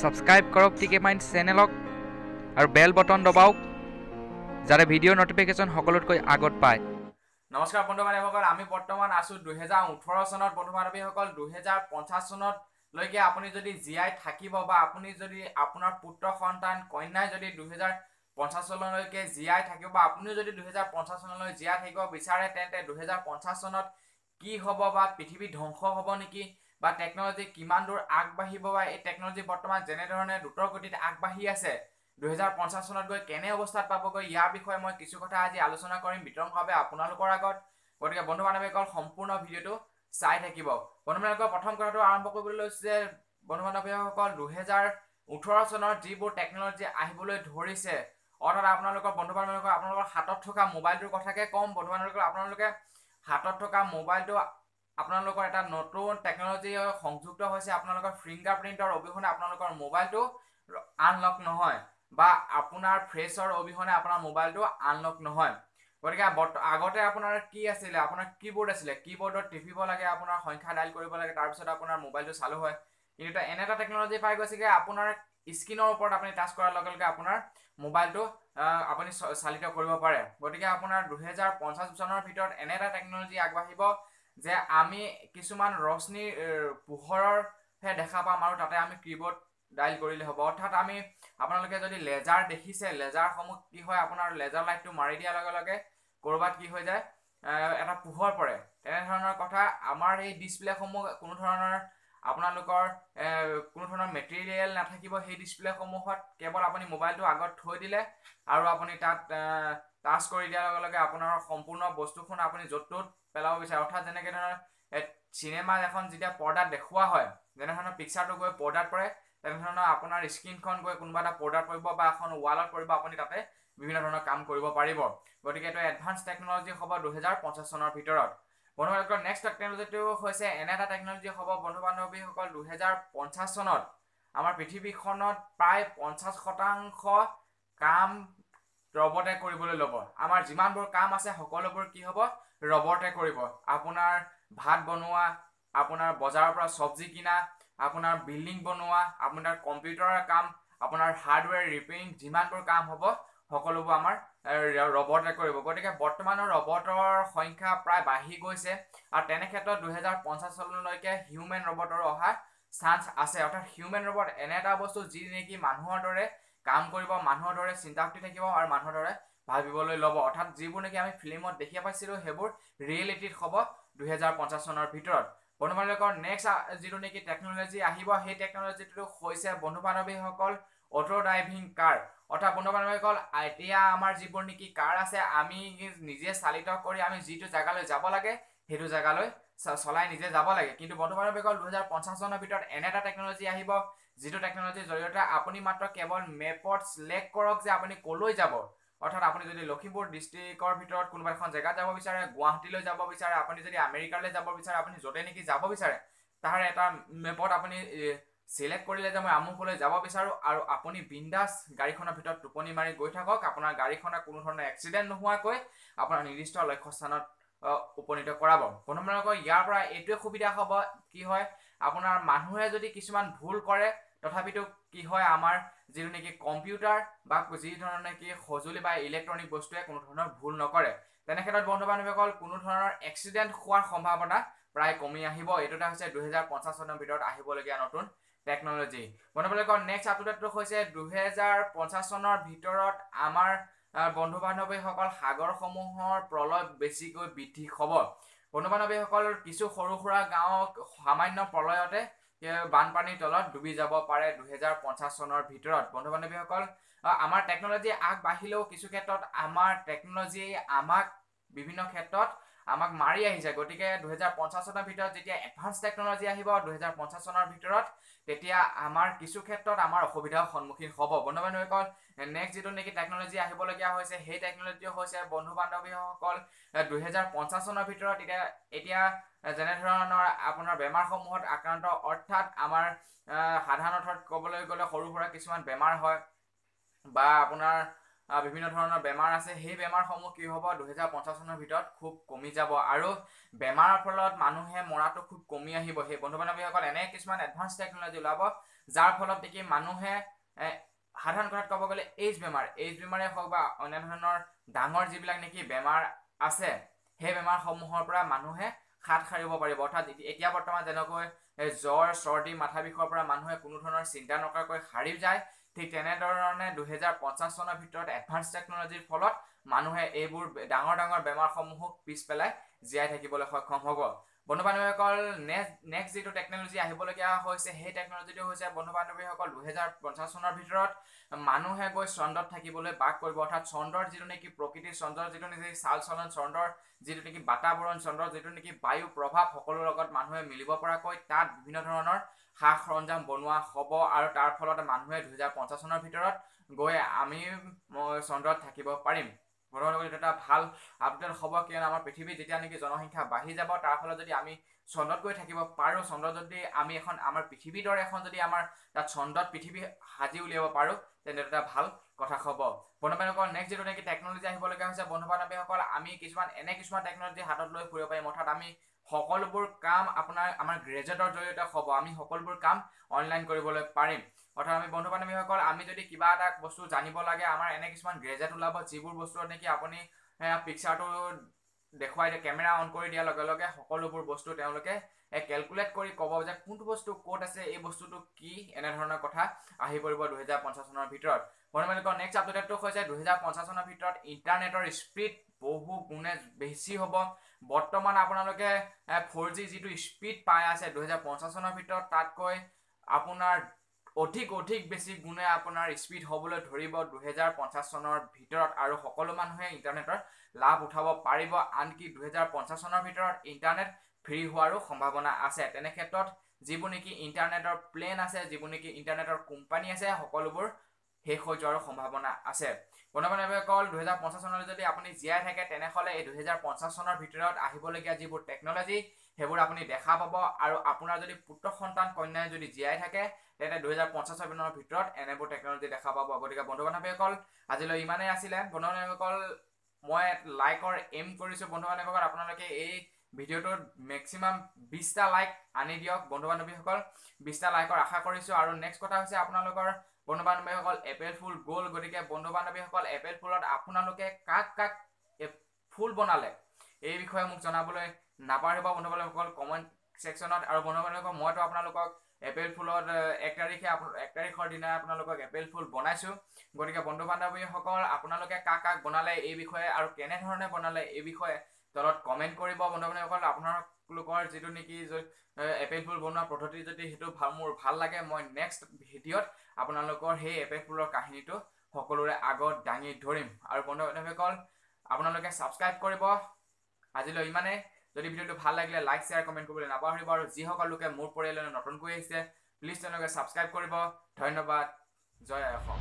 Subscribe কৰক tkmind চেনেলক আৰু বেল button দবাওক যাতে ভিডিঅ' নটিফিকেশ্যন সকলোতকৈ আগত পায়। নমস্কাৰ বন্ধু বান্ধৱীসকল, আমি বৰ্তমান আছো 2018 চনত। বন্ধু বান্ধৱীসকল 2050 চনত লৈকে আপুনি যদি জীয়াই থাকিব বা আপুনি যদি আপোনাৰ পুত্ৰ সন্তান কন্যাই যদি 2050 চনলৈকে জীয়াই থাকিব বা আপুনি যদি 2050 চনলৈ জীয়াই থাকিব বিচাৰে, তেন্তে 2050 চনত কি হ'ব বা পৃথিৱী ধ্বংস হ'ব নেকি বা টেকনলজি কিমান দূৰ আগবাঢ়িব বা এই টেকনলজি বৰ্তমান যেনেধৰণে দ্ৰুত গতিত আগবাঢ়ি আছে 2050 চনত গৈ কেনে অৱস্থাত পাবগৈ, ইয়াৰ বিষয়ে মই কিছু কথা আজি আলোচনা কৰিম বিতংভাৱে আপোনালোকৰ আগত। গতিকে বন্ধু বান্ধৱীসকল সম্পূৰ্ণ ভিডিঅ'টো চাই থাকিব। বন্ধু বান্ধৱীসকল প্ৰথম কথাটো আৰম্ভ কৰিবলৈ লৈছে যে বন্ধু বান্ধৱীসকল 2018 চনত যিবোৰ টেকনলজি আহিবলৈ ধৰিছে, অৰ্থাৎ আপোনালোকৰ বন্ধু বান্ধৱীসকল আপোনালোকৰ হাতত থকা মোবাইলটোৰ কথাকে ক'ম। বন্ধু বান্ধৱীসকল আপোনালোকে হাতত থকা মোবাইলটো আপোনালোকৰ এটা নতুন টেকনলজি সংযুক্ত হৈছে। আপোনালোকৰ ফিংগাৰ প্ৰিণ্টৰ অবিহনে আপোনালোকৰ মোবাইলটো আনলক নহয় বা আপোনাৰ ফেচৰ অবিহনে আপোনাৰ মোবাইলটো আনলক নহয়। গতিকে আগতে আপোনাৰ কি আছিলে, আপোনাৰ কিবৰ্ড আছিলে, কিবৰ্ডত টিপিব লাগে, আপোনাৰ সংখ্যা ডাইল কৰিব লাগে, তাৰপিছত আপোনাৰ মোবাইলটো চালু হয়। কিন্তু এনে এটা টেকনলজি পাই গৈছেগে আপোনাৰ স্ক্ৰীনৰ ওপৰত আপুনি টাচ কৰাৰ লগে লগে আপোনাৰ মোবাইলটো আপুনি চালিত কৰিব পাৰে। গতিকে আপোনাৰ 2050 চনৰ ভিতৰত এনে এটা টেকনলজি আগবাঢ়িব যে আমি কিছুমান ৰশ্মিৰ পোহৰৰহে দেখা পাম আৰু তাতে আমি কিবৰ্ড ডাইল কৰিলে হ'ব। অৰ্থাৎ আমি আপোনালোকে যদি লেজাৰ দেখিছে, লেজাৰসমূহ কি হয়, আপোনাৰ লেজাৰ লাইটটো মাৰি দিয়াৰ লগে লগে ক'ৰবাত কি হৈ যায়, এটা পোহৰ পৰে। তেনেধৰণৰ কথা। আমাৰ এই ডিছপ্লেসমূহ কোনো ধৰণৰ আপোনালোকৰ কোনো ধৰণৰ মেটেৰিয়েল নাথাকিব সেই ডিছপ্লেসমূহত। কেৱল আপুনি মোবাইলটো আগত থৈ দিলে আৰু আপুনি তাত টাচ কৰি দিয়াৰ লগে লগে আপোনাৰ সম্পূৰ্ণ বস্তুখন আপুনি য'ত ত'ত পেলাব বিচাৰে। অৰ্থাৎ যেনেকৈ ধৰণৰ চিনেমা এখন যেতিয়া পৰ্দাত দেখুওৱা হয়, যেনেধৰণৰ পিকচাৰটো গৈ পৰ্দাত পৰে, তেনেধৰণৰ আপোনাৰ স্ক্ৰীনখন গৈ কোনোবা এটা পৰ্দাত পৰিব বা এখন ৱালত পৰিব, আপুনি তাতে বিভিন্ন ধৰণৰ কাম কৰিব পাৰিব। গতিকে এইটো এডভান্স টেকনলজি হ'ব 2050 চনৰ ভিতৰত। বন্ধু বান্ধৱীসকল নেক্সট টেকনলজিটো হৈছে এনে এটা টেকনলজি হ'ব বন্ধু বান্ধৱীসকল 2050 চনত আমাৰ পৃথিৱীখনত প্ৰায় 50% কাম ৰবটে কৰিবলৈ ল'ব। আমাৰ যিমানবোৰ কাম আছে সকলোবোৰ কি হ'ব, ৰবটে কৰিব। আপোনাৰ ভাত বনোৱা, আপোনাৰ বজাৰৰ পৰা চব্জি কিনা, আপোনাৰ বিল্ডিং বনোৱা, আপোনাৰ কম্পিউটাৰৰ কাম, আপোনাৰ হাৰ্ডৱেৰ ৰিপেয়াৰিং, যিমানবোৰ কাম হ'ব সকলোবোৰ আমাৰ ৰবটে কৰিব। গতিকে বৰ্তমানৰ ৰবটৰ সংখ্যা প্ৰায় বাঢ়ি গৈছে আৰু তেনে ক্ষেত্ৰত 2050 চনলৈকে হিউমেন ৰবটৰ অহা চান্স আছে। অৰ্থাৎ হিউমেন ৰবট এনে এটা বস্তু যি নেকি মানুহৰ দৰে কাম কৰিব, মানুহৰ দৰে চিন্তা শক্তি থাকিব আৰু মানুহৰ দৰে ভাবিবলৈ ল'ব। অৰ্থাৎ যিবোৰ নেকি আমি ফিল্মত দেখি পাইছিলোঁ সেইবোৰ ৰিয়েলিটিত হ'ব 2050 চনৰ ভিতৰত। বন্ধু বান্ধৱীসকল নেক্সট যিটো নেকি টেকনলজি আহিব, সেই টেকনলজিটো হৈছে বন্ধু বান্ধৱীসকল অটো ড্ৰাইভিং কাৰ। অৰ্থাৎ বন্ধু বান্ধৱীসকল এতিয়া আমাৰ যিবোৰ নেকি কাৰ আছে, আমি নিজে চালিত কৰি আমি যিটো জেগালৈ যাব লাগে সেইটো জেগালৈ চলাই নিজে যাব লাগে। কিন্তু বন্ধু বান্ধৱীসকল 2050 চনৰ ভিতৰত এনে এটা টেকনলজি আহিব যিটো টেকনলজিৰ জৰিয়তে আপুনি মাত্ৰ কেৱল মেপত চিলেক্ট কৰক যে আপুনি ক'লৈ যাব। অৰ্থাৎ আপুনি যদি লখিমপুৰ ডিষ্ট্ৰিক্টৰ ভিতৰত কোনোবা এখন জেগাত যাব বিচাৰে, গুৱাহাটীলৈ যাব বিচাৰে, আপুনি যদি আমেৰিকালৈ যাব বিচাৰে, আপুনি য'তে নেকি যাব বিচাৰে তাৰ এটা মেপত আপুনি চিলেক্ট কৰিলে যে মই আমুকলৈ যাব বিচাৰোঁ আৰু আপুনি বিন্দাছ গাড়ীখনৰ ভিতৰত টোপনি মাৰি গৈ থাকক। আপোনাৰ গাড়ীখনে কোনো ধৰণৰ এক্সিডেণ্ট নোহোৱাকৈ আপোনাৰ নিৰ্দিষ্ট লক্ষ্যস্থানত উপনীত কৰাব। বন্ধু বান্ধৱীসকল ইয়াৰ পৰা এইটোৱে সুবিধা হ'ব, কি হয় আপোনাৰ মানুহে যদি কিছুমান ভুল কৰে তথাপিতো কি হয়, আমাৰ যিটো নেকি কম্পিউটাৰ বা যি ধৰণৰ নেকি সঁজুলি বা ইলেক্ট্ৰনিক বস্তুৱে কোনো ধৰণৰ ভুল নকৰে। তেনে ক্ষেত্ৰত বন্ধু বান্ধৱীসকল কোনো ধৰণৰ এক্সিডেণ্ট হোৱাৰ সম্ভাৱনা প্ৰায় কমি আহিব। এইটো এটা হৈছে 2050 চনৰ ভিতৰত আহিবলগীয়া নতুন টেকনলজি। বন্ধু বান্ধৱীসকল নেক্সট আপডেটটো হৈছে 2050 চনৰ ভিতৰত আমাৰ বন্ধু বান্ধৱীসকল সাগৰসমূহৰ প্ৰলয় বেছিকৈ বৃদ্ধি হ'ব। বন্ধু বান্ধৱীসকল কিছু সৰু সুৰা গাঁও সামান্য প্ৰলয়তে বানপানীৰ তলত ডুবি যাব পাৰে 2050 চনৰ ভিতৰত। বন্ধু বান্ধৱীসকল আমাৰ টেকনলজি আগবাঢ়িলেও কিছু ক্ষেত্ৰত আমাৰ টেকনলজি আমাক বিভিন্ন ক্ষেত্ৰত আমাক মাৰি আহিছে। গতিকে 2050 চনৰ ভিতৰত যেতিয়া এডভান্স টেকনলজি আহিব 2050 চনৰ ভিতৰত, তেতিয়া আমাৰ কিছু ক্ষেত্ৰত আমাৰ অসুবিধাৰ সন্মুখীন হ'ব। বন্ধু বান্ধৱীসকল নেক্সট যিটো নেকি টেকনলজি আহিবলগীয়া হৈছে সেই টেকনলজি হৈছে বন্ধু বান্ধৱীসকল 2050 চনৰ ভিতৰত এতিয়া যেনেধৰণৰ আপোনাৰ বেমাৰসমূহত আক্ৰান্ত, অৰ্থাৎ আমাৰ সাধাৰণ অৰ্থত ক'বলৈ গ'লে সৰু সুৰা কিছুমান বেমাৰ হয় বা আপোনাৰ বিভিন্ন ধৰণৰ বেমাৰ আছে, সেই বেমাৰসমূহ কি হ'ব 2050 চনৰ ভিতৰত খুব কমি যাব আৰু বেমাৰৰ ফলত মানুহে মৰাটো খুব কমি আহিব। সেই বন্ধু বান্ধৱীসকল এনে কিছুমান এডভান্স টেকনলজি ওলাব যাৰ ফলত নেকি মানুহে সাধাৰণ কথাত ক'ব গ'লে এইচ বেমাৰে হওক বা অন্য ধৰণৰ ডাঙৰ যিবিলাক নেকি বেমাৰ আছে সেই বেমাৰসমূহৰ পৰা মানুহে হাত সাৰিব পাৰিব। অৰ্থাৎ এতিয়া বৰ্তমান যেনেকৈ জ্বৰ চৰ্দি মাথা বিষৰ পৰা মানুহে কোনো ধৰণৰ চিন্তা নকৰাকৈ সাৰি যায়, ঠিক তেনেধৰণে 2050 চনৰ ভিতৰত এডভান্স টেকনলজিৰ ফলত মানুহে এইবোৰ ডাঙৰ ডাঙৰ বেমাৰসমূহক পিছ পেলাই জীয়াই থাকিবলৈ সক্ষম হ'ব। বন্ধু বান্ধৱীসকল নেক্সট যিটো টেকনলজি আহিবলগীয়া হৈছে সেই টেকনলজিটো হৈছে বন্ধু বান্ধৱীসকল 2050 চনৰ ভিতৰত মানুহে গৈ চন্দ্ৰত থাকিবলৈ বাস কৰিব। অৰ্থাৎ চন্দ্ৰৰ যিটো নেকি প্ৰকৃতি, চন্দ্ৰৰ যিটো নেকি চাল চলন, চন্দ্ৰৰ যিটো নেকি বাতাবৰণ, চন্দ্ৰৰ যিটো নেকি বায়ু প্ৰভাৱ সকলোৰ লগত মানুহে মিলিব পৰাকৈ তাত বিভিন্ন ধৰণৰ সা সৰঞ্জাম বনোৱা হ'ব আৰু তাৰ ফলত মানুহে 2050 চনৰ ভিতৰত গৈ আমি চন্দ্ৰত থাকিব পাৰিম। এইটো এটা ভাল আপডেট হ'ব, কিয়নো আমাৰ পৃথিৱীত যেতিয়া নেকি জনসংখ্যা বাঢ়ি যাব তাৰ ফলত যদি আমি চন্দ্ৰত গৈ থাকিব পাৰোঁ, চন্দ্ৰত যদি আমি আমাৰ পৃথিৱীৰ দৰে যদি আমাৰ তাত চন্দ্ৰত পৃথিৱী সাজি উলিয়াব পাৰোঁ, তেন্তে এটা ভাল কথা হ'ব। বন্ধু বান্ধৱীসকল নেক্সট যিটো নেকি টেকনলজি আহিবলগীয়া হৈছে বন্ধু বান্ধৱীসকল, আমি কিছুমান টেকনলজি হাতত লৈ ফুৰিব পাৰিম। অৰ্থাৎ আমি সকলোবোৰ কাম আমাৰ গ্ৰেজুৱেটৰ জৰিয়তে হ'ব, আমি সকলোবোৰ কাম অনলাইন কৰিবলৈ পাৰিম। অৰ্থাৎ আমি বন্ধু বান্ধৱীসকল আমি যদি কিবা এটা বস্তু জানিব লাগে, আমাৰ কিছুমান গ্ৰেজেট ওলাব যিবোৰ বস্তু নেকি আপুনি পিকচাৰটো দেখুৱাই দিয়ে, কেমেৰা অন কৰি দিয়াৰ লগে লগে সকলোবোৰ বস্তু তেওঁলোকে কেলকুলেট কৰি ক'ব যে কোনটো বস্তু ক'ত আছে, এই বস্তুটো কি, এনেধৰণৰ কথা আহি পৰিব 2050 চনৰ ভিতৰত। বন্ধু বান্ধৱীসকল নেক্সট আপডেটটো হৈছে 2050 চনৰ ভিতৰত ইণ্টাৰনেটৰ স্পীড বহু গুণে বেছি হ'ব। বৰ্তমান আপোনালোকে 4G যিটো স্পীড পাই আছে 2050 চনৰ ভিতৰত তাতকৈ আপোনাৰ অধিক বেছি গুণে আপোনাৰ স্পীড হ'বলৈ ধৰিব 2050 চনৰ ভিতৰত, আৰু সকলো মানুহে ইণ্টাৰনেটৰ লাভ উঠাব পাৰিব। আনকি 2050 চনৰ ভিতৰত ইণ্টাৰনেট ফ্ৰী হোৱাৰো সম্ভাৱনা আছে। তেনে ক্ষেত্ৰত যিবোৰ নেকি ইণ্টাৰনেটৰ প্লেন আছে, যিবোৰ নেকি ইণ্টাৰনেটৰ কোম্পানী আছে, সকলোবোৰ শেষ হৈ যোৱাৰ সম্ভাৱনা আছে। বন্ধু বান্ধৱীসকল 2050 চনলৈ যদি আপুনি জীয়াই থাকে তেনেহ'লে এই 2050 চনৰ ভিতৰত আহিবলগীয়া যিবোৰ টেকনলজি সেইবোৰ আপুনি দেখা পাব, আৰু আপোনাৰ যদি পুত্ৰ সন্তান কন্যাই যদি জীয়াই থাকে তেন্তে 2050 চনৰ ভিতৰত এনেবোৰ টেকনলজি দেখা পাব। গতিকে বন্ধু বান্ধৱীসকল আজিলৈ ইমানেই আছিলে। বন্ধু বান্ধৱীসকল মই লাইকৰ এম কৰিছোঁ। বন্ধু বান্ধৱীসকল আপোনালোকে এই ভিডিঅ'টোত মেক্সিমাম 20টা লাইক আনি দিয়ক। বন্ধু বান্ধৱীসকল 20টা লাইকৰ আশা কৰিছোঁ। আৰু নেক্সট কথা হৈছে আপোনালোকৰ বন্ধু বান্ধৱীসকল এপ্ৰিল ফুল গ'ল, গতিকে বন্ধু বান্ধৱীসকল এপ্ৰিল ফুলত আপোনালোকে কাক ফুল বনালে এই বিষয়ে মোক জনাবলৈ নাপাহৰিব বন্ধু বান্ধৱীসকল কমেণ্ট ছেকশ্যনত। আৰু বন্ধু বান্ধৱীসকল মইতো আপোনালোকক এপ্ৰিল ফুলত 1 তাৰিখৰ দিনা আপোনালোকক এপ্ৰিল ফুল বনাইছোঁ। গতিকে বন্ধু বান্ধৱীসকল আপোনালোকে কাক বনালে এই বিষয়ে আৰু কেনেধৰণে বনালে এই বিষয়ে তলত কমেণ্ট কৰিব। বন্ধু বান্ধৱীসকল আপোনালোকৰ যিটো নেকি এপ্ৰিল ফুল বনোৱা পদ্ধতি যদি সেইটো মোৰ ভাল লাগে, মই নেক্সট ভিডিঅ'ত আপোনালোকৰ সেই এপ্ৰিল ফুলৰ কাহিনীটো সকলোৰে আগত দাঙি ধৰিম। আৰু বন্ধু বান্ধৱীসকল আপোনালোকে ছাবস্ক্ৰাইব কৰিব। আজিলৈ ইমানেই। যদি ভিডিঅ'টো ভাল লাগিলে লাইক শ্বেয়াৰ কমেণ্ট কৰিবলৈ নাপাহৰিব, আৰু যিসকল লোকে মোৰ পৰিয়াললৈ নতুনকৈ আহিছে প্লিজ তেওঁলোকে ছাবস্ক্ৰাইব কৰিব। ধন্যবাদ। জয় অসম।